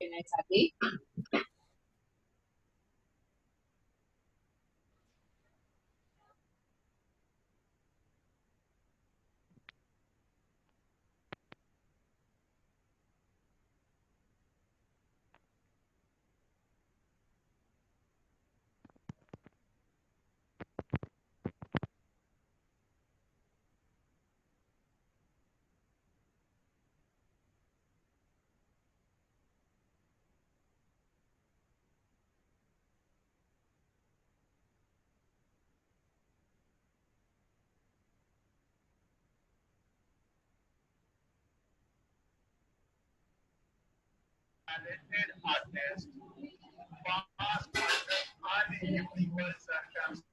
घेण्यासाठी talented artists, fast artists, unique circumstances.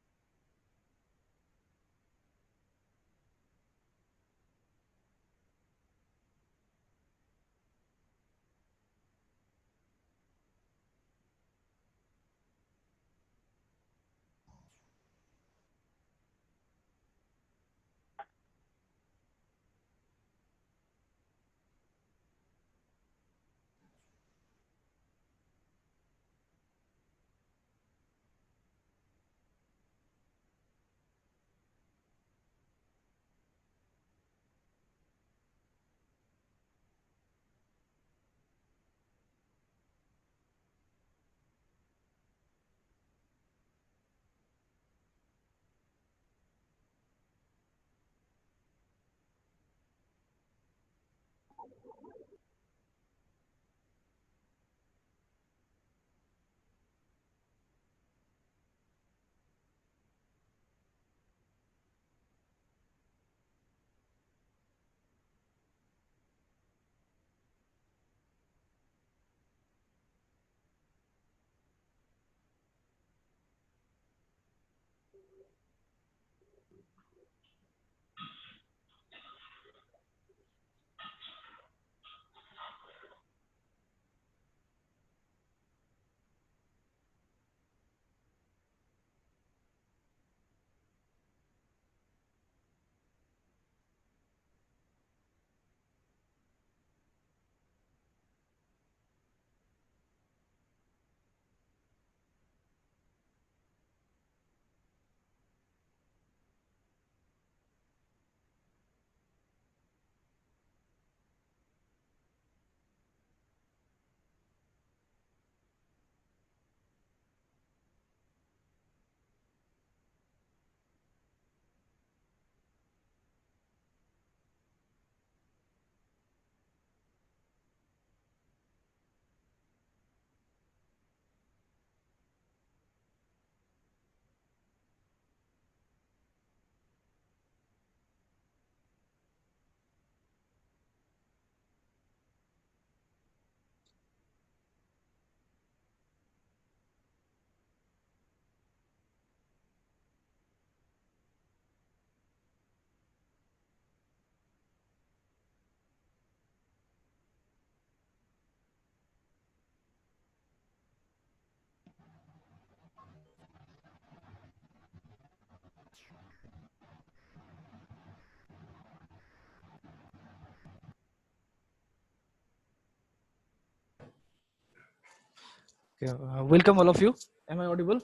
Okay, welcome all of you. Am I audible?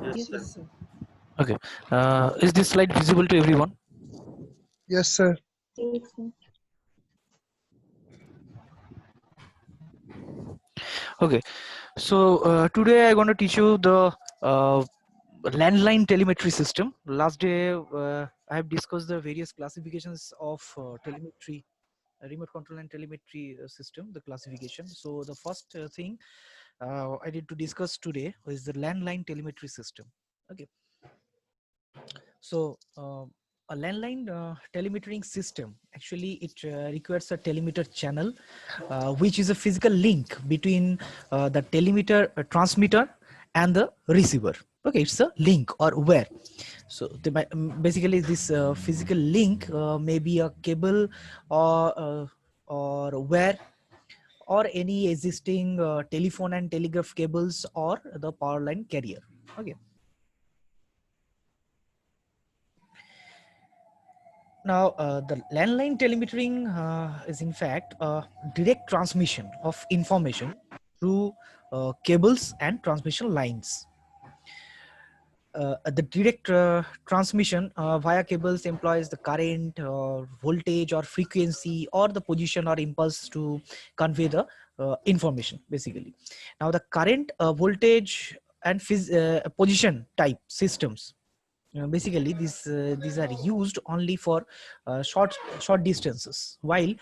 Yes, sir. Okay. Is this slide visible to everyone? Yes, sir. Okay. So today I'm going to teach you the landline telemetry system. Last day I have discussed the various classifications of telemetry, remote control and telemetry system, the classification. So the first thing I need to discuss today is the landline telemetry system. Okay. So a landline telemetering system, actually it requires a telemeter channel, which is a physical link between the telemeter transmitter and the receiver. Okay, it's a link or wire. So basically this physical link may be a cable or wire or any existing telephone and telegraph cables or the power line carrier. Okay. Now, the landline telemetering is in fact a direct transmission of information through cables and transmission lines. The direct transmission via cables employs the current, voltage, or frequency, or the position or impulse to convey the information. Basically, now the current, voltage, and position type systems. Basically, these are used only for short distances, while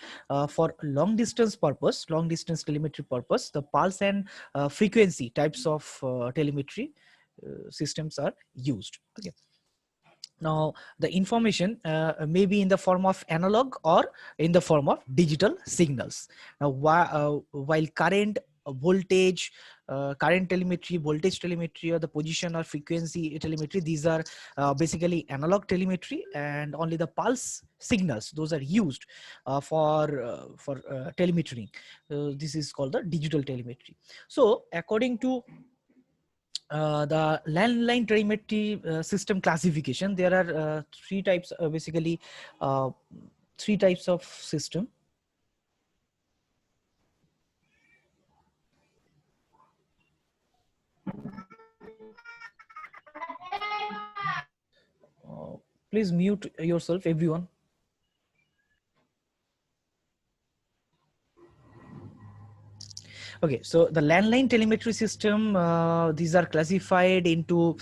for long distance telemetry purpose, the pulse and frequency types of telemetry systems are used. Okay. Now, the information may be in the form of analog or in the form of digital signals. Now, while current, voltage, current telemetry, voltage telemetry, or the position or frequency telemetry, these are basically analog telemetry, and only the pulse signals, those are used for telemetry. This is called the digital telemetry. So, according to the landline telemetry system classification, there are three types, basically three types of system. Please mute yourself, everyone. Okay, so the landline telemetry system, these are classified into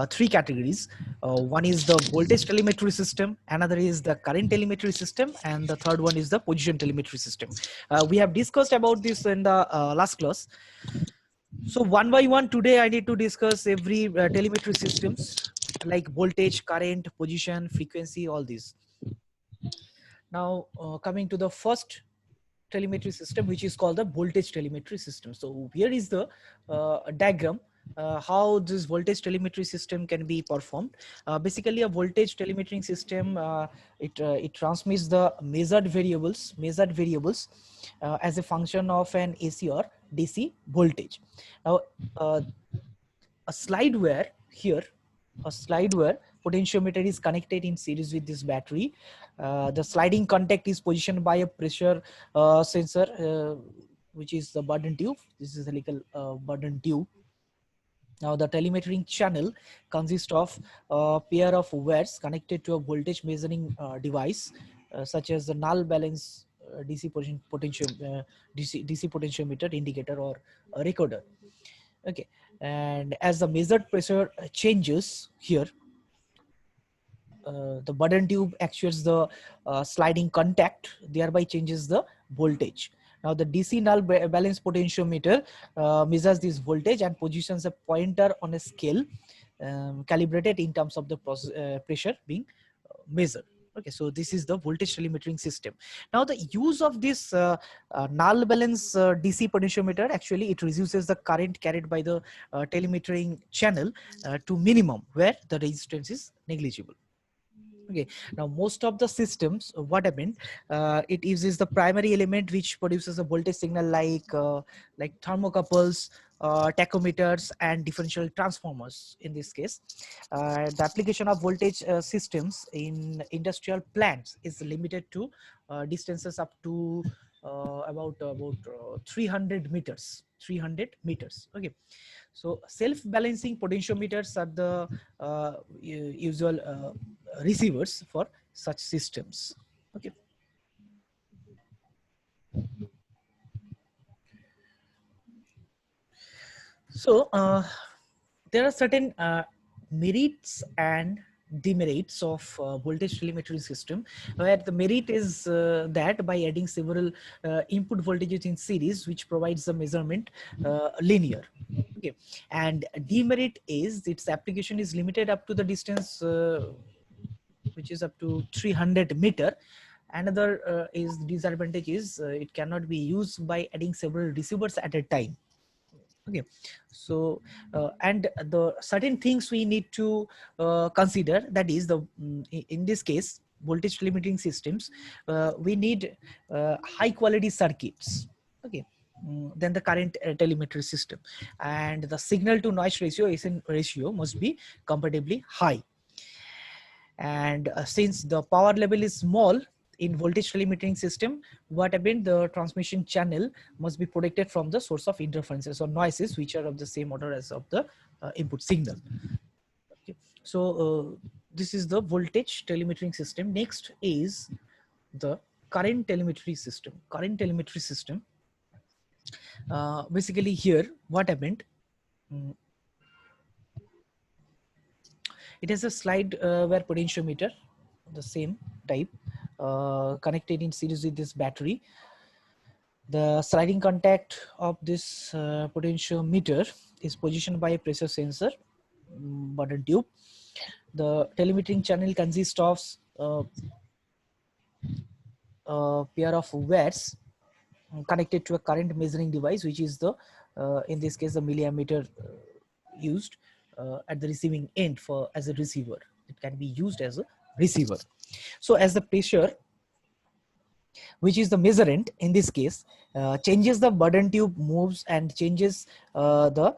three categories. One is the voltage telemetry system, another is the current telemetry system, and the third one is the position telemetry system. We have discussed about this in the last class. So one by one, today I need to discuss every telemetry systems like voltage, current, position, frequency, all these. Now, coming to the first telemetry system, which is called the voltage telemetry system. So here is the diagram how this voltage telemetry system can be performed. Basically, a voltage telemetry system, it transmits the measured variables as a function of an AC or DC voltage. Now, a slide wire here, a slide wire potentiometer is connected in series with this battery. The sliding contact is positioned by a pressure sensor, which is the Bourdon tube. This is a helical Bourdon tube. Now, the telemetering channel consists of a pair of wires connected to a voltage measuring device, such as the null balance DC potentiometer indicator or a recorder. Okay, and as the measured pressure changes here, the Bourdon tube actuates the sliding contact, thereby changes the voltage. Now, the DC null balance potentiometer measures this voltage and positions a pointer on a scale calibrated in terms of the pressure being measured. Okay, so this is the voltage telemetering system. Now, the use of this null balance DC potentiometer, actually it reduces the current carried by the telemetering channel to minimum, where the resistance is negligible. Okay, now most of the systems, what happened, it uses the primary element which produces a voltage signal like thermocouples, tachometers, and differential transformers. In this case, the application of voltage systems in industrial plants is limited to distances up to about 300 meters. Okay, so self-balancing potentiometers are the usual receivers for such systems. Okay. So there are certain merits and demerits of voltage telemetry system, where the merit is that by adding several input voltages in series, which provides the measurement linear. Okay, and demerit is its application is limited up to the distance which is up to 300 meter. Another is disadvantage is it cannot be used by adding several receivers at a time. Okay, so and the certain things we need to consider, that is the in this case voltage telemetering systems, we need high quality circuits. Okay, than the current telemetry system, and the signal to noise ratio must be comparatively high. And since the power level is small in voltage telemetering system, what happened, the transmission channel must be protected from the source of interferences or noises which are of the same order as of the input signal. Okay. So this is the voltage telemetering system. Next is the current telemetry system. Current telemetry system, basically here what happened, it has a slide where potentiometer, the same type, connected in series with this battery. The sliding contact of this potentiometer is positioned by a pressure sensor button tube. The telemetering channel consists of a pair of wires connected to a current measuring device, which is the in this case the milliammeter used at the receiving end for as a receiver. It can be used as a receiver. So as the pressure, which is the measurement in this case, changes, the button tube moves and changes the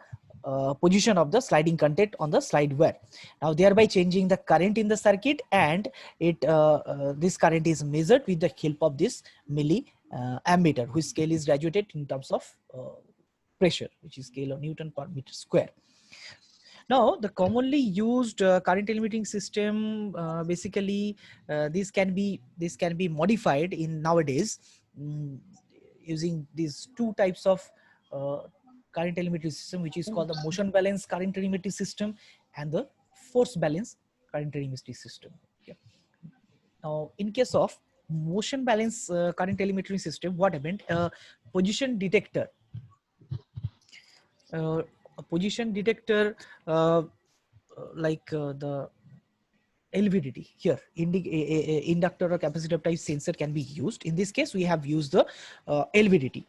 position of the sliding contact on the slide wire, now thereby changing the current in the circuit, and this current is measured with the help of this ammeter, whose scale is graduated in terms of pressure, which is kilonewton per meter square. Now, the commonly used current telemetering system, basically, this can be modified in nowadays using these two types of current telemetry system, which is called the motion balance current telemetry system and the force balance current telemetry system. Okay. Now, in case of motion balance current telemetry system, what happened? Position detector. A position detector the LVDT here, inductor or capacitor type sensor can be used. In this case, we have used the LVDT,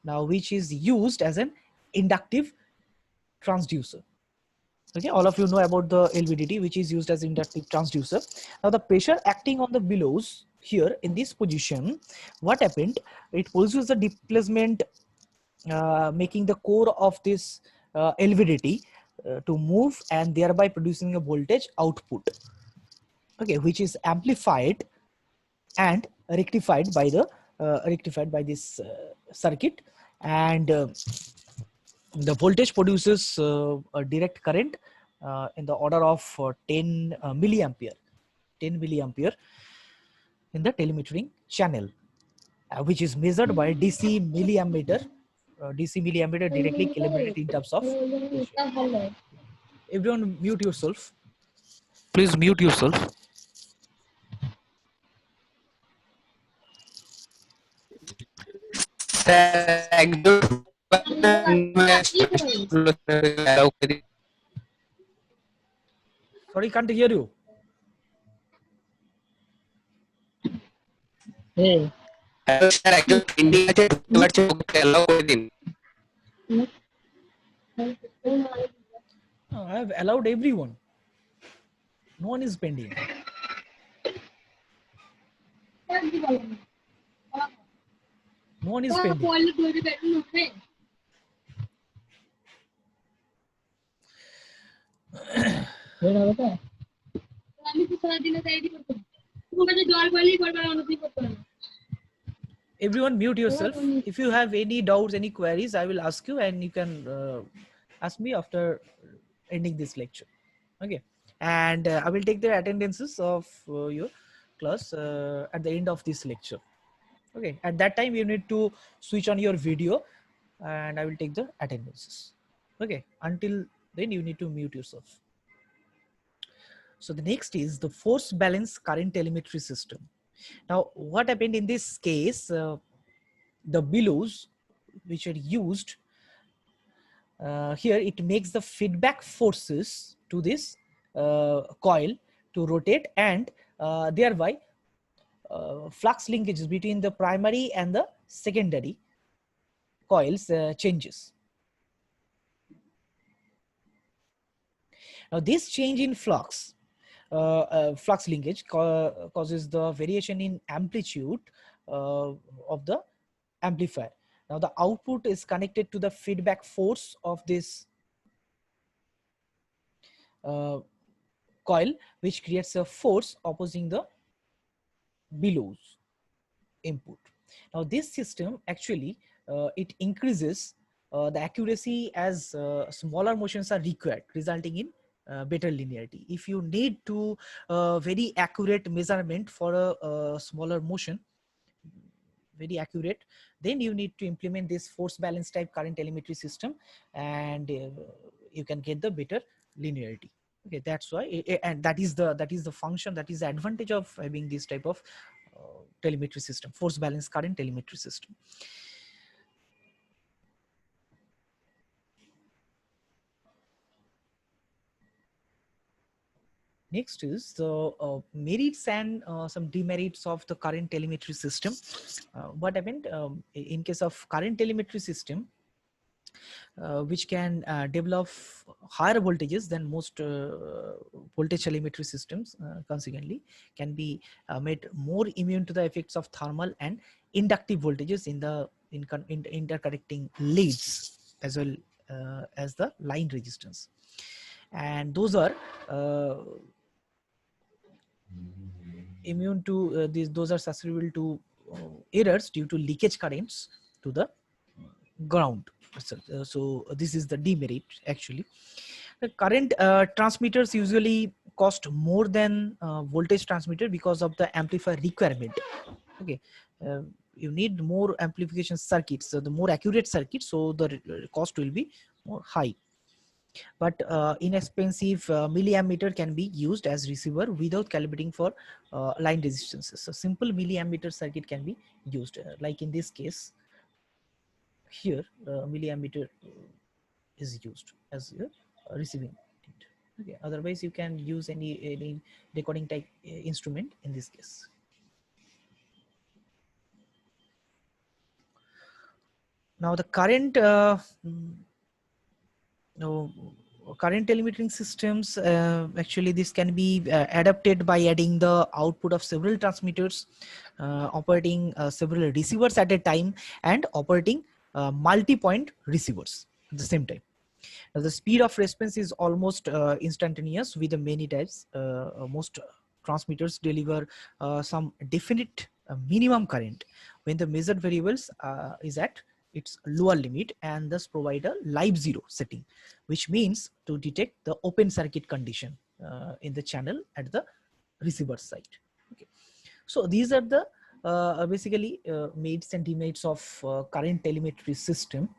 now which is used as an inductive transducer. Okay, all of you know about the LVDT, which is used as inductive transducer. Now the pressure acting on the bellows here in this position, what happened? It produces the displacement, making the core of this LVDT to move and thereby producing a voltage output, okay, which is amplified and rectified by this circuit, and the voltage produces a direct current in the order of 10 milliampere in the telemetering channel, which is measured by DC milliammeter. DC milliammeter directly calibrated in terms of pressure. Everyone mute yourself. Please mute yourself. Sorry, can't hear you. Hey. I have allowed everyone. No one is pending. No one is pending. Everyone mute yourself. If you have any doubts, any queries, I will ask you, and you can ask me after ending this lecture. Okay. And I will take the attendances of your class at the end of this lecture. Okay. At that time, you need to switch on your video and I will take the attendances. Okay. Until then, you need to mute yourself. So the next is the force balance current telemetry system. Now, what happened in this case, the bellows which are used here, it makes the feedback forces to this coil to rotate, and thereby flux linkages between the primary and the secondary coils changes. Now this change in flux linkage causes the variation in amplitude of the amplifier. Now the output is connected to the feedback force of this coil which creates a force opposing the bellows input. Now this system actually it increases the accuracy as smaller motions are required, resulting in better linearity. If you need to very accurate measurement for a smaller motion, very accurate, then you need to implement this force balance type current telemetry system, and you can get the better linearity. Okay, that's why and that is the function, that is the advantage of having this type of telemetry system, force balance current telemetry system. Next is the merits and some demerits of the current telemetry system. What happened in case of current telemetry system, which can develop higher voltages than most voltage telemetry systems, consequently can be made more immune to the effects of thermal and inductive voltages in the interconnecting leads, as well as the line resistance. And those are immune to those are susceptible to errors due to leakage currents to the ground. So this is the demerit actually. The current transmitters usually cost more than voltage transmitter because of the amplifier requirement. Okay, you need more amplification circuits, so the more accurate circuits, so the cost will be more high. But inexpensive milliammeter can be used as receiver without calibrating for line resistances. So simple milliammeter circuit can be used, like in this case here, milliammeter is used as a receiving it. Okay, otherwise you can use any recording type instrument in this case. Now the current current telemetering systems, actually this can be adapted by adding the output of several transmitters, operating several receivers at a time, and operating multi-point receivers at the same time. Now, the speed of response is almost instantaneous with the many types. Most transmitters deliver some definite minimum current when the measured variables is at its lower limit, and thus provide a live zero setting, which means to detect the open circuit condition in the channel at the receiver side. Okay. So these are the basically merits and demerits of current telemetry system.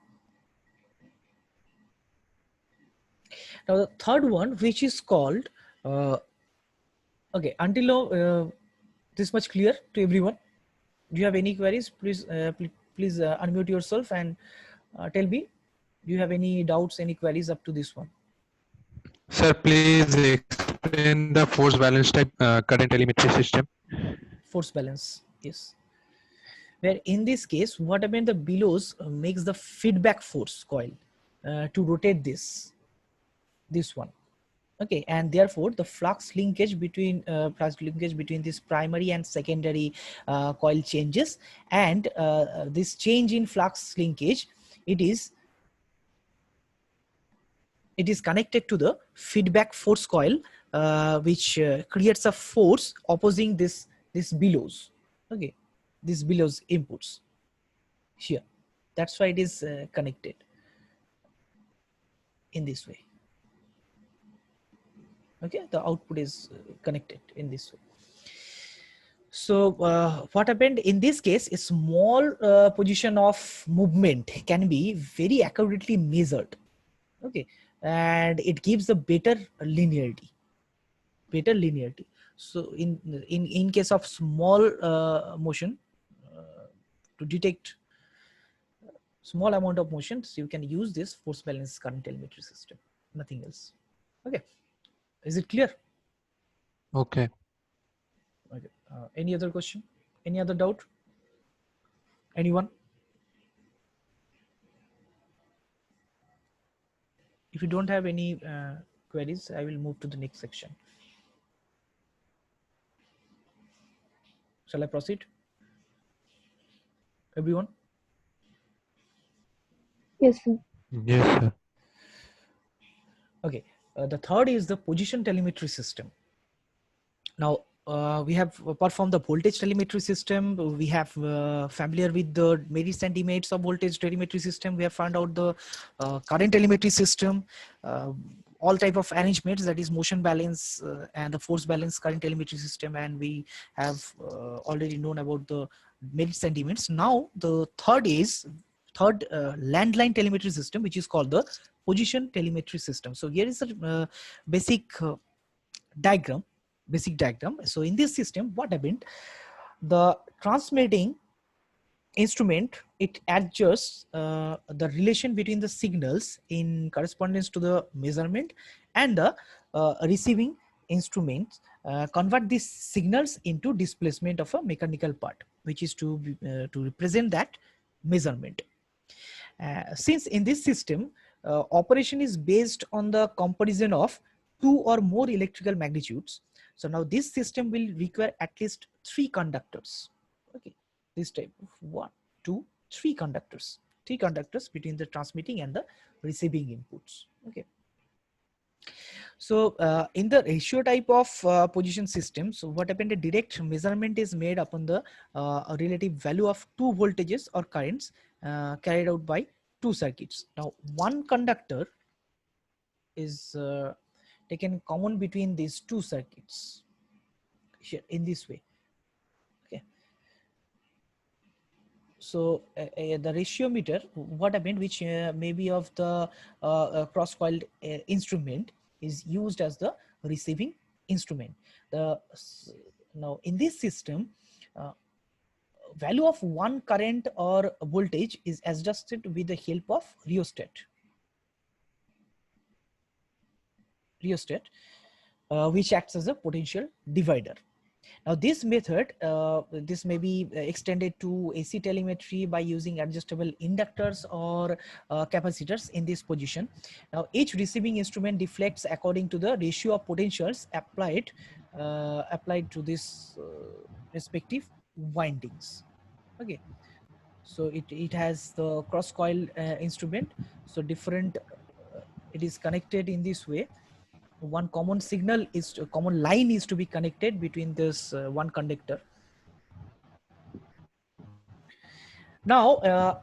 Now the third one, which is called okay, until now this much clear to everyone? Do you have any queries? Please please unmute yourself and tell me, do you have any doubts, any queries up to this one? Sir, please explain the force balance type current telemetry system. Force balance, yes. Where in this case, what happened, the bellows makes the feedback force coil to rotate this one. Okay, and therefore the flux linkage between this primary and secondary coil changes, and this change in flux linkage, it is connected to the feedback force coil, which creates a force opposing this bellows. Okay, this bellows inputs here. That's why it is connected in this way. Okay, the output is connected in this way. So what happened in this case, a small position of movement can be very accurately measured. Okay, and it gives a better linearity. So in case of small motion, to detect small amount of motions, you can use this force balance current telemetry system, nothing else. Okay, is it clear? Okay. Okay. Any other question? Any other doubt? Anyone? If you don't have any queries, I will move to the next section. Shall I proceed? Everyone? Yes, sir. Yes, sir. Okay. The third is the position telemetry system. Now, we have performed the voltage telemetry system. We have familiar with the millicentimeters of voltage telemetry system. We have found out the current telemetry system, all type of arrangements, that is motion balance and the force balance current telemetry system. And we have already known about the millicentimeters. Now, the third landline telemetry system, which is called the position telemetry system. So here is a basic diagram. So in this system, what happened? The transmitting instrument, it adjusts the relation between the signals in correspondence to the measurement, and the receiving instrument convert these signals into displacement of a mechanical part, which is to represent that measurement. Since in this system, operation is based on the comparison of two or more electrical magnitudes. So now this system will require at least 3 conductors. Okay, this type of 1, 2, 3 conductors. 3 conductors between the transmitting and the receiving inputs. Okay. So in the ratio type of position system, so what happened? A direct measurement is made upon the relative value of 2 voltages or currents carried out by 2 circuits. Now, one conductor is taken common between these 2 circuits here in this way. Okay. So the ratio meter, what happened, which may be of the cross coiled instrument, is used as the receiving instrument. Now in this system, value of one current or voltage is adjusted with the help of rheostat, which acts as a potential divider. Now this method, this may be extended to AC telemetry by using adjustable inductors or capacitors in this position. Now each receiving instrument deflects according to the ratio of potentials applied to this respective windings. Okay, so it has the cross coil instrument. So different, it is connected in this way. One common common line is to be connected between this one conductor. Now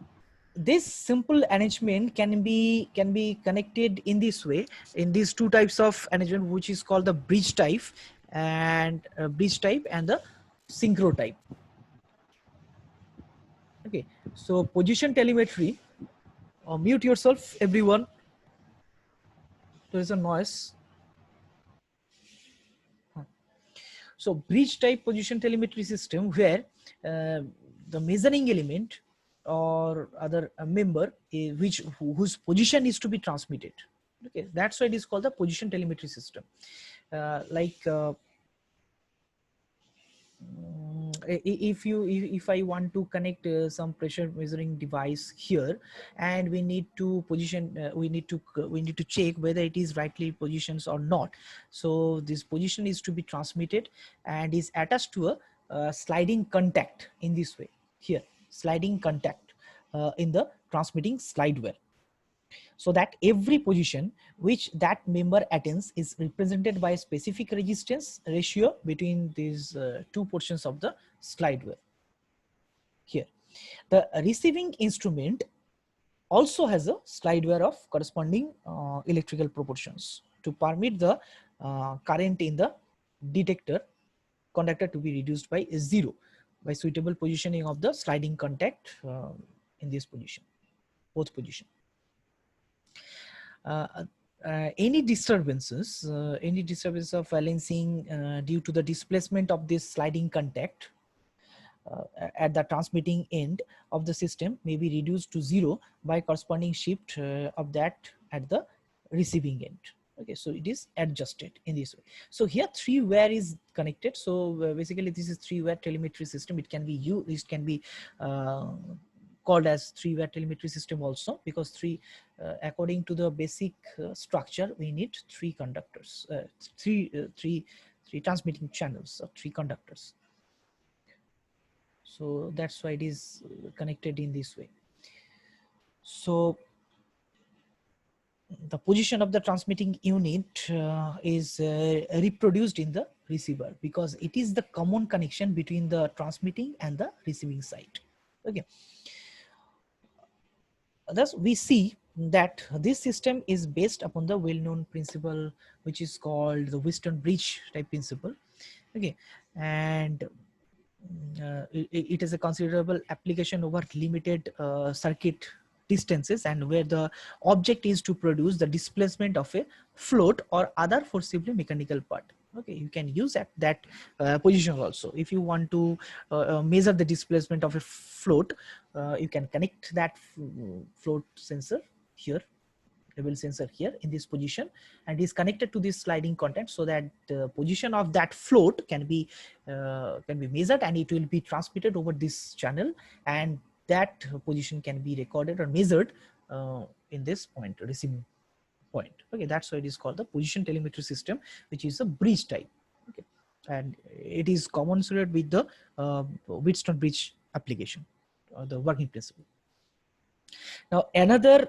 this simple arrangement can be connected in this way, in these 2 types of arrangement, which is called the bridge type and the synchro type. Okay, so position telemetry, mute yourself everyone, there is a noise. So bridge type position telemetry system, where the measuring element or other member whose position is to be transmitted. Okay, that's why it is called the position telemetry system. If I want to connect some pressure measuring device here, and we need to position, we need to check whether it is rightly positions or not. So this position is to be transmitted and is attached to a sliding contact in this way. Here, sliding contact in the transmitting slide wire, so that every position which that member attains is represented by a specific resistance ratio between these 2 portions of the slide wire. Here, the receiving instrument also has a slide wire of corresponding electrical proportions to permit the current in the detector conductor to be reduced by 0 by suitable positioning of the sliding contact in this position, both position. Any disturbances of balancing due to the displacement of this sliding contact at the transmitting end of the system may be reduced to 0 by corresponding shift of that at the receiving end. Okay, so it is adjusted in this way. So here 3 wire is connected. So basically this is 3 wire telemetry system. It can be used, it can be called as 3 wire telemetry system also, because according to the basic structure, we need 3 conductors, three transmitting channels of 3 conductors. So that's why it is connected in this way. So the position of the transmitting unit is reproduced in the receiver, because it is the common connection between the transmitting and the receiving side. Okay. Thus, we see that this system is based upon the well-known principle, which is called the Wheatstone bridge type principle. Okay, and it is a considerable application over limited circuit distances, and where the object is to produce the displacement of a float or other forcibly mechanical part. Okay, you can use at that position also. If you want to measure the displacement of a float, you can connect that float sensor here, level sensor here in this position, and is connected to this sliding contact, so that the position of that float can be measured, and it will be transmitted over this channel, and that position can be recorded or measured in this point, receiving point. Okay, that's why it is called the position telemetry system, which is a bridge type. Okay, and it is commensurate with the Wheatstone bridge application, or the working principle. Now another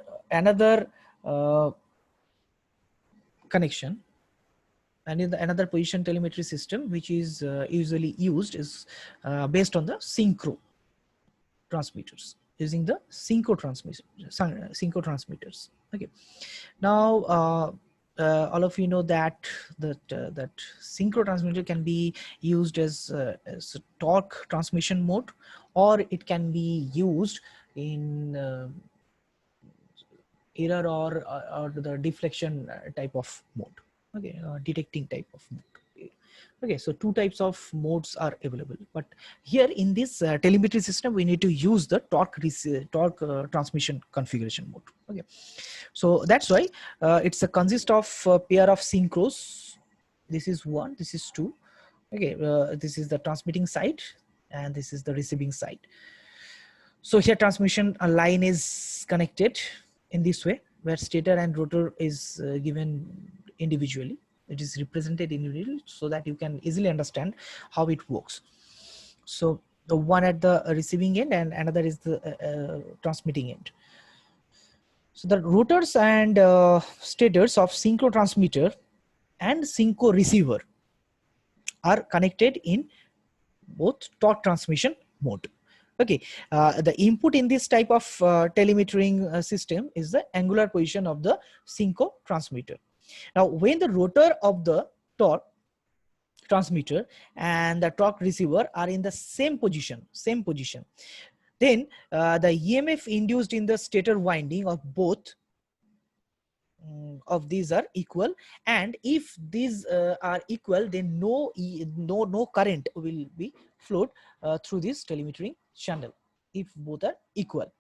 connection, and in another position telemetry system which is usually used is based on the synchro transmitters, using the synchro transmitters. Okay, now all of you know that that synchro transmitter can be used as a torque transmission mode, or it can be used in error or the deflection type of mode. Okay, detecting type of mode. Okay, so two types of modes are available, but here in this telemetry system we need to use the torque transmission configuration mode. Okay, so that's why it's a consist of a pair of synchros. This is one, this is two. Okay, this is the transmitting side and this is the receiving side. So here transmission line is connected in this way, where stator and rotor is given individually. It is represented individually, so that you can easily understand how it works. So the one at the receiving end and another is the transmitting end. So the rotors and stators of synchro transmitter and synchro receiver are connected in both torque transmission mode. Okay, the input in this type of telemetering system is the angular position of the synchro transmitter. Now, when the rotor of the torque transmitter and the torque receiver are in the same position, then the EMF induced in the stator winding of both of these are equal, and if these are equal, then no current will be flowed through this telemetering channel if both are equal.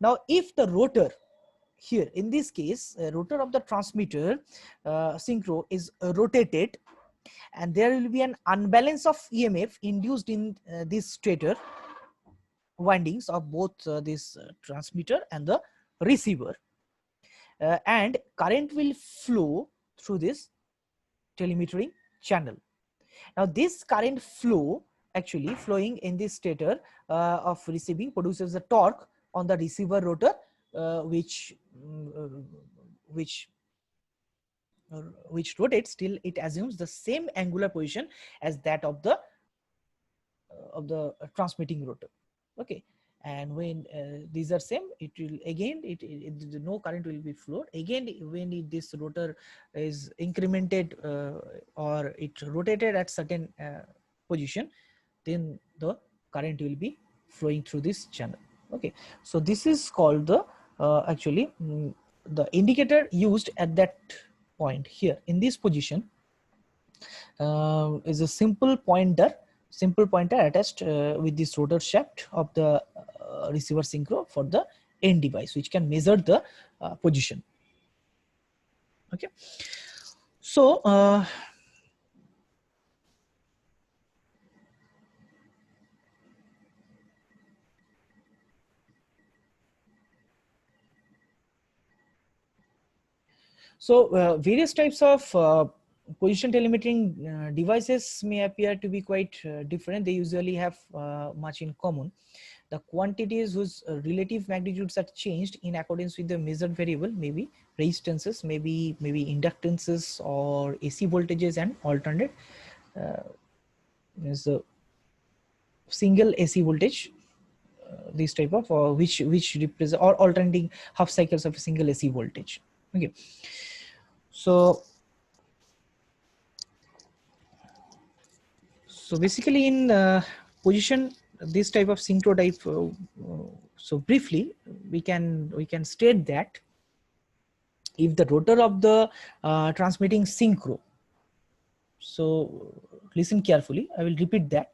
Now, if the rotor here in this case, rotor of the transmitter synchro is rotated, and there will be an unbalance of EMF induced in this stator windings of both this transmitter and the receiver, and current will flow through this telemetering channel. Now this current flow actually flowing in this stator of receiving produces a torque on the receiver rotor, which rotates till it assumes the same angular position as that of the transmitting rotor. Okay, and when these are same, it will again no current will be flowed. Again, when this rotor is incremented or it rotated at certain position, then the current will be flowing through this channel. Okay, so this is called the actually the indicator used at that point here in this position is a simple pointer attached with this rotor shaft of the receiver synchro for the end device, which can measure the position. Okay, so various types of position telemetering devices may appear to be quite different. They usually have much in common. the quantities whose relative magnitudes are changed in accordance with the measured variable, maybe resistances, maybe inductances or AC voltages and alternate is a single AC voltage, this type of which represent or alternating half cycles of a single AC voltage. Okay, so basically in position this type of synchro type, so briefly we can state that if the rotor of the transmitting synchro, so listen carefully, I will repeat that.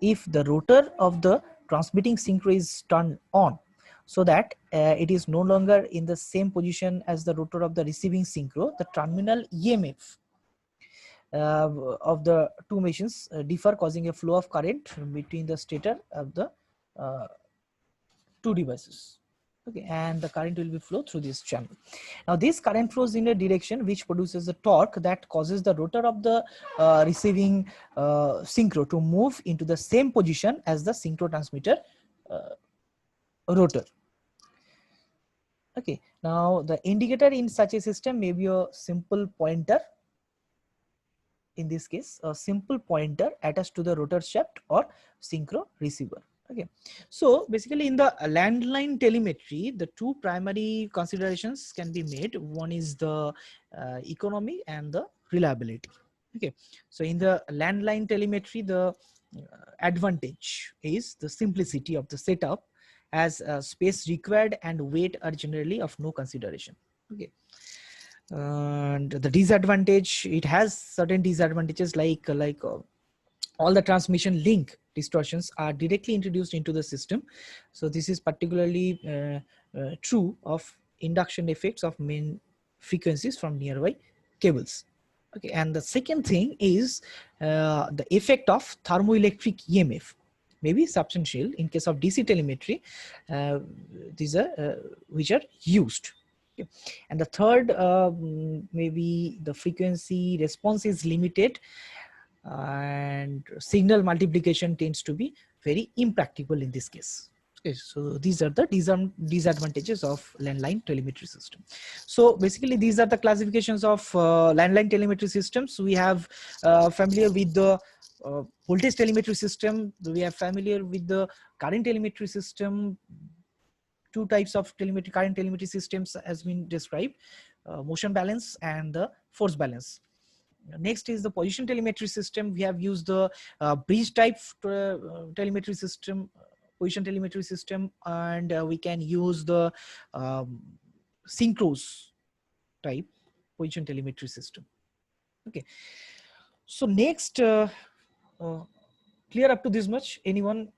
If the rotor of the transmitting synchro is turned on, so that it is no longer in the same position as the rotor of the receiving synchro, the terminal EMF of the two machines differ, causing a flow of current between the stator of the two devices. Okay, and the current will be flow through this channel. Now this current flows in a direction which produces a torque that causes the rotor of the receiving synchro to move into the same position as the synchro transmitter rotor. Okay, now the indicator in such a system may be a simple pointer, in this case a simple pointer attached to the rotor shaft or synchro receiver. Okay, so basically in the landline telemetry, the two primary considerations can be made. One is the economy and the reliability. Okay, so in the landline telemetry, the advantage is the simplicity of the setup, as space required and weight are generally of no consideration. Okay, and the disadvantage, it has certain disadvantages like all the transmission link distortions are directly introduced into the system. So this is particularly true of induction effects of main frequencies from nearby cables. Okay, and the second thing is the effect of thermoelectric EMF may be substantial in case of DC telemetry. These are which are used. Okay. And the third, maybe the frequency response is limited, and signal multiplication tends to be very impractical in this case. Okay, so these are the disadvantages of landline telemetry system. So basically these are the classifications of landline telemetry systems. We have familiar with the voltage telemetry system, we are familiar with the current telemetry system. Two types of current telemetry systems has been described, motion balance and the force balance. Next is the position telemetry system. We have used the bridge type telemetry system, position telemetry system, and we can use the synchros type position telemetry system. Okay, so next, clear up to this much? Anyone,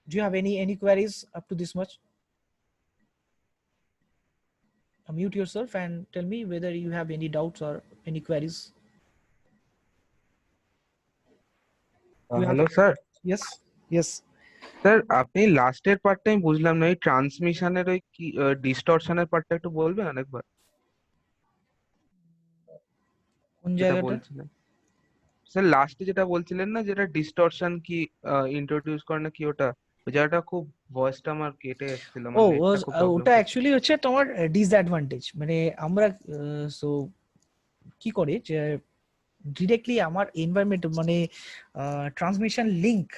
do you have any queries up to this much? Unmute yourself and tell me whether you have any doubts or any queries. Hello sir. Yes, yes. Sir আপনি লাস্টের পার্টটা আমি বুঝলাম না, এই ট্রান্সমিশনের ওই কি ডিস্টরশনের পার্টটা একটু বলবেন আরেকবার? কোন যেটা জায়গাটা? বলছিলেন স্যার লাস্টে যেটা বলছিলেন না, যেটা ডিস্টরশন কি ইন্ট্রোডিউস করে না কি, ওটা ওই জায়গাটা খুব ভয়েসটা আমার কেটে এসেছিল, ও নেটটা খুব প্রবলেম ওটা অ্যাকচুয়ালি হচ্ছে তোমার ডিসঅ্যাডভান্টেজ। মানে আমরা সো কি করে যে ডিরেক্টলি আমার এনভায়রনমেন্ট, মানে ট্রান্সমিশন লিংক,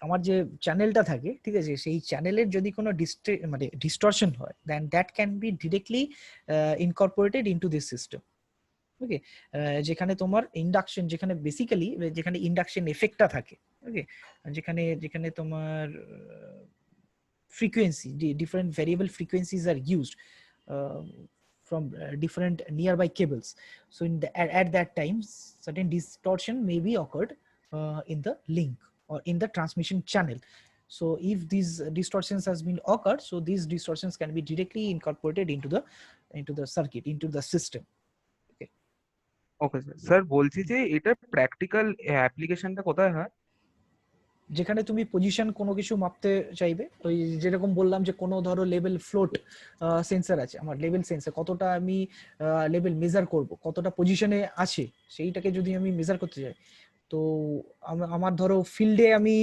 আমার যে চ্যানেলটা থাকে, ঠিক আছে, সেই চ্যানেলের যদি কোনো মানে ডিস্টরশন হয়, then that can be directly incorporated into this system. Okay, যেখানে তোমার ইন্ডাকশন, যেখানে বেসিক্যালি যেখানে ইন্ডাকশন এফেক্টটা থাকে, ওকে, যেখানে তোমার frequency, different variable frequencies are used from different nearby cables. So in at that time, certain distortion may be occurred in the link or in the transmission channel. So if these distortions has been occurred, so these distortions can be directly incorporated into the circuit, into the system. Okay sir. Sir বলছি যে এটা practical অ্যাপ্লিকেশনটা কোথায় হয়? যেখানে তুমি position কোনো কিছু মাপতে চাইবে, ওই যেরকম বললাম যে কোনো ধরো লেভেল ফ্লোট সেন্সর আছে, আমার লেভেল সেন্সর কতটা আমি লেভেল মেজার করব, কতটা পজিশনে আছে সেইটাকে যদি আমি মেজার করতে চাই, তো আমার ধরো ফিল্ডে আমি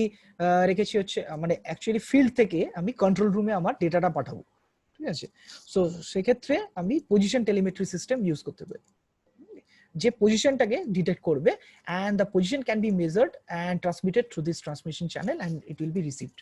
রেখেছি হচ্ছে মানে অ্যাকচুয়ালি ফিল্ড থেকে আমি কন্ট্রোল রুমে আমার ডেটাটা পাঠাবো, ঠিক আছে? সো সেক্ষেত্রে আমি পজিশন টেলিমেট্রি সিস্টেম ইউজ করতে পারি, যে পজিশনটাকে ডিটেক্ট করবে, and the position can be measured and transmitted through this transmission channel and it will be received.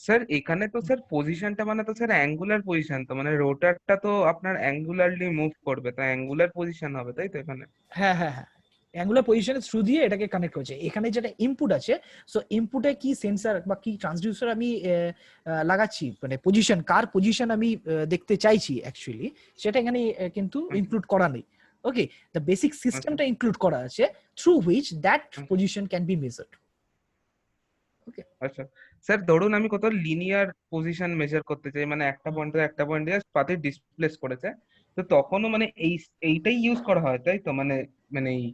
Sir এখানে তো স্যার পজিশনটা মানে তো স্যার অ্যাঙ্গুলার পজিশন, তো মানে রোটারটা তো আপনার অ্যাঙ্গুলারলি মুভ করবে, তো অ্যাঙ্গুলার পজিশন হবে তাই তো এখানে? হ্যাঁ হ্যাঁ হ্যাঁ, অ্যাঙ্গুলার পজিশনের থ্রু দিয়ে এটাকে কানেক্ট করেছে। এখানে যেটা ইনপুট আছে, সো ইনপুটে কি সেন্সর বা কি ট্রান্সডিউসার আমি লাগাচ্ছি, মানে পজিশন, কার পজিশন আমি দেখতে চাইছি অ্যাকচুয়ালি, সেটা এখানে কিন্তু ইনক্লুড করা নেই। ওকে, দ্য বেসিক সিস্টেমটা ইনক্লুড করা আছে through which that position can be measured. Okay, আচ্ছা স্যার, ধরুন আমি কোথাও লিনিয়ার পজিশন মেজার করতে চাই, মানে একটা পয়েন্ট থেকে একটা পয়েন্টে জাস্ট পাতে ডিসপ্লেস করেছে, তো তখনও মানে এইটাই ইউজ করা হয় তাই তো? মানে মানে এই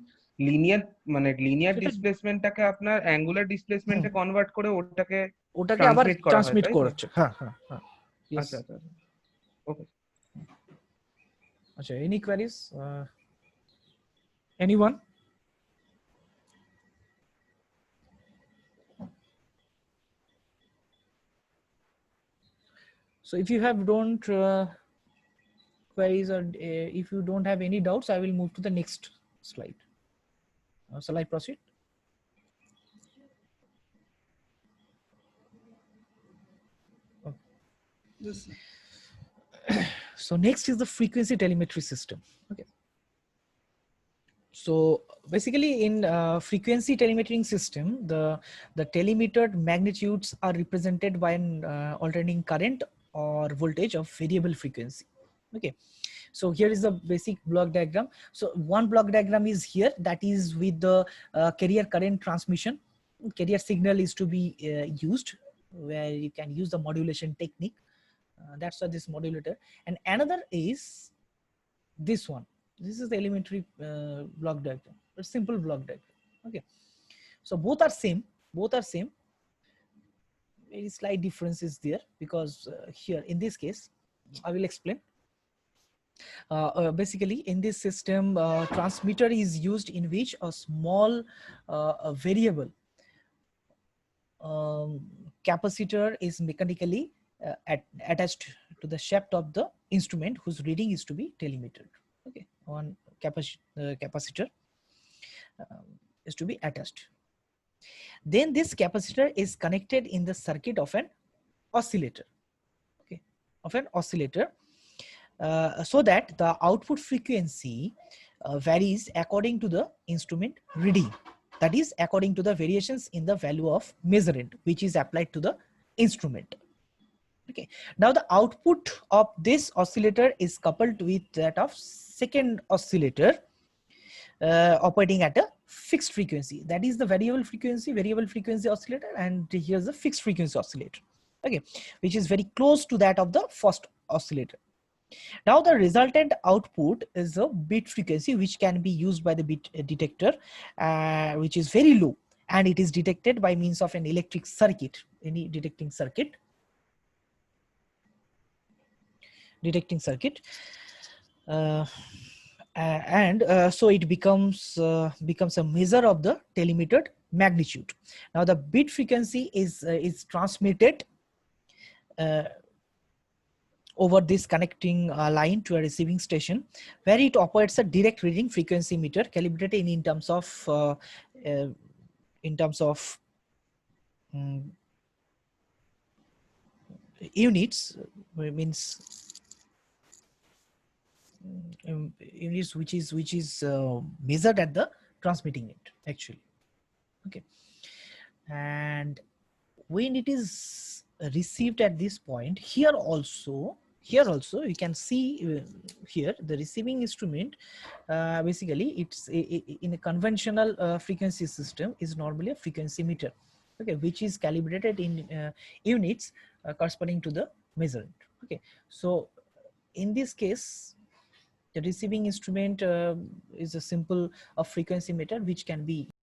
লিনিয়ার মানে লিনিয়ার সেটা ডিসপ্লেসমেন্টটাকে আপনার অ্যাঙ্গুলার ডিসপ্লেসমেন্টে কনভার্ট করে ওটাকে ওটাকে আবার ট্রান্সমিট করা হয় ট্রান্সমিট তাই তো? করছে। হ্যাঁ হ্যাঁ হ্যাঁ, ইয়েস। আচ্ছা আচ্ছা, ওকে। আচ্ছা, any queries, anyone? So if you have don't queries, or if you don't have any doubts, I will move to the next slide. Shall I proceed? Yes, sir. So next is the frequency telemetry system. Okay. So basically in frequency telemetering system, the telemetered magnitudes are represented by an alternating current or voltage of variable frequency. Okay. So here is the basic block diagram. So one block diagram is here, that is with the carrier current transmission. Carrier signal is to be used, where you can use the modulation technique. That's why this modulator. And another is this one. This is the elementary block diagram, a simple block diagram. Okay. So both are same. Both are same. Very slight difference is there because here in this case, I will explain. Basically in this system, transmitter is used in which a small variable capacitor is mechanically attached to the shaft of the instrument whose reading is to be telemetered. Okay, one capacitor is to be attached. Then this capacitor is connected in the circuit of an oscillator. Okay, of an oscillator. So that the output frequency varies according to the instrument reading, that is according to the variations in the value of measurement which is applied to the instrument. Okay, now the output of this oscillator is coupled with that of second oscillator operating at a fixed frequency, that is the variable frequency oscillator, and here's the fixed frequency oscillator. Okay, which is very close to that of the first oscillator. Now the resultant output is a bit frequency which can be used by the bit detector, which is very low, and it is detected by means of an electric circuit, any detecting circuit. So it becomes a measure of the telemetered magnitude. Now the bit frequency is transmitted over this connecting line to a receiving station, where it operates a direct reading frequency meter calibrated in terms of units, means units which is measured at the transmitting end actually. Okay, and when it is received at this point, here also you can see here the receiving instrument, basically it's in a conventional frequency system is normally a frequency meter, okay, which is calibrated in units corresponding to the measurement. Okay, so in this case the receiving instrument is a simple frequency meter which can be